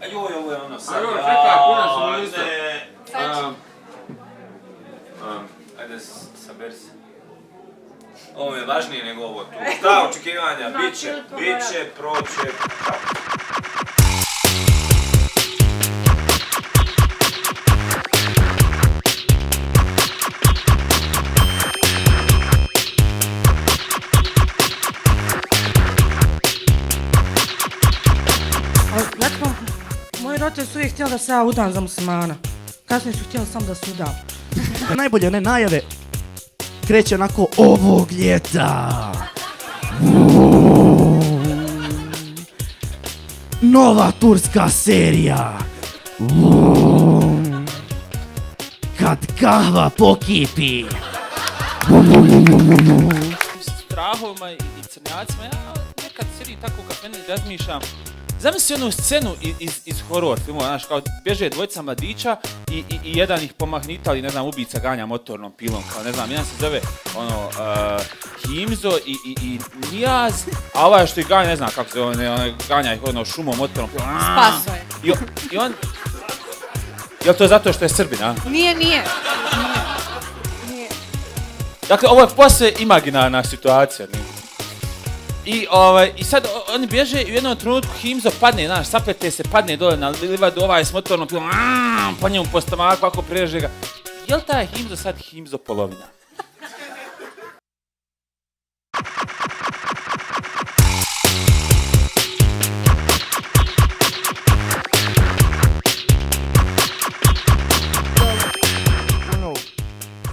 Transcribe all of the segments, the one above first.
A joj, ovo je ono sad. A joj, čekaj, puno smo isto. Ajde, saberi se. Ovo je važnije nego ovo tu. Šta očekivanja? Biće, proće. Moji roditelji su uvijek htjeli da se ja udam za muslimana. Kasnije su htjeli sam da se udam. Najbolje one najave kreće onako ovog ljeta. Nova turska serija. Kad kahva pokipi. Strahovima i crnjacima, ja nekad sjedim tako u kafeni i razmišljam. Zamisli onu scenu iz horor filmova, znaš, kao bježe dvojica mladića i jedan ih pomahnita, ali ne znam, ubica ganja motornom pilom, kao ne znam, jedan se zove Himzo i Nijaz, a ovaj što ih ganja, ne znam kako se zove, ganja ih šumom motornom pilom. Spaso je. I on... Jel to zato što je Srbin, a? Nije. Dakle, ovo je posve imaginarna situacija. I sad oni bježe i u jednom trenutku Himzo padne, znaš, saplete se, padne dole na livadu, ovaj s motornom pilom, po njemu po stomaku, ako preže ga. Jel taj Himzo sad Himzo polovina?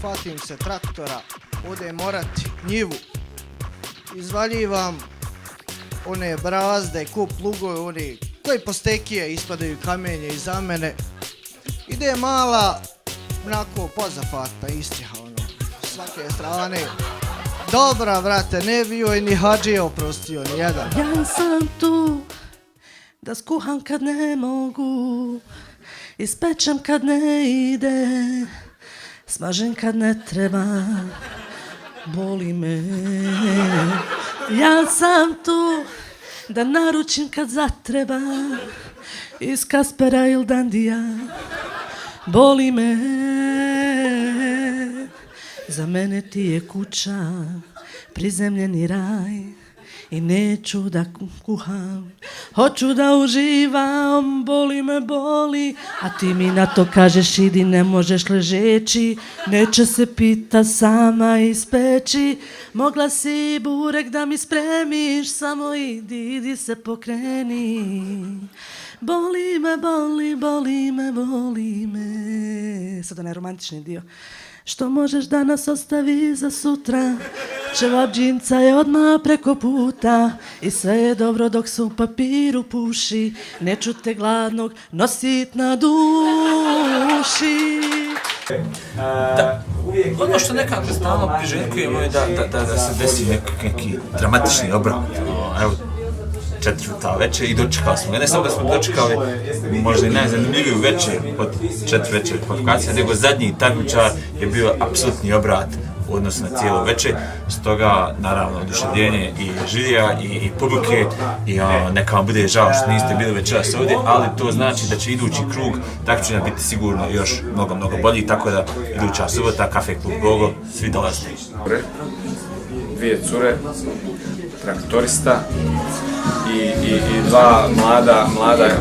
Fatim se traktora, odem orati njivu, izvaljivam one brazde, ko plugove, oni koji postekije ispadaju kamenje iza mene. Ide mala, onako pozafata istjeha, s svake strane. Dobra, vrate, ne bi joj ni hađije oprostio, ni jedan. Ja sam tu da skuham kad ne mogu, ispečem kad ne ide, smažem kad ne treba, boli me. Ja sam tu da naručim kad zatreba, iz Kaspera il Dandija, boli me. Za mene ti je kuća, prizemljeni raj, i neću da kuham, hoću da uživam, boli me boli, a ti mi na to kažeš idi, ne možeš ležeći, neće se pita sama ispeći, mogla si burek da mi spremiš, samo idi se pokreni. Boli me, boli me. Sad onaj romantični dio. Što možeš danas ostavi za sutra, čevapdžinca je odmah preko puta i sve je dobro dok se u papiru puši, neću te gladnog nosit na duši. Ono što nekako stalno priželjkujemo je da se desi neki dramatični obrat. Evo, 4 večer i dočekali smo ga. Ne samo da smo dočekali možda i najzanimljiviju večer od 4 večer kvalifikacija, nego zadnji takmičar je bio apsolutni obrat u odnosu na cijelo večer. Stoga, naravno, oduševljenje i žirija i publike i neka vam bude žao što niste bili večeras ovdje, ali to znači da će idući krug takmičenja biti sigurno još mnogo bolji, tako da iduća subota, Kafe Klub Gogo, svi dolazite. 2 cure, traktorista i 2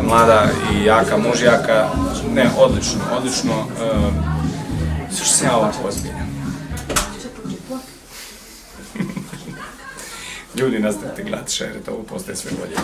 mlada i jaka mužjaka. Ne, odlično. Sve što sam ja ovako ozbiljan. Ljudi, nastavite gledati, šerite, ovo postaje sve bolje.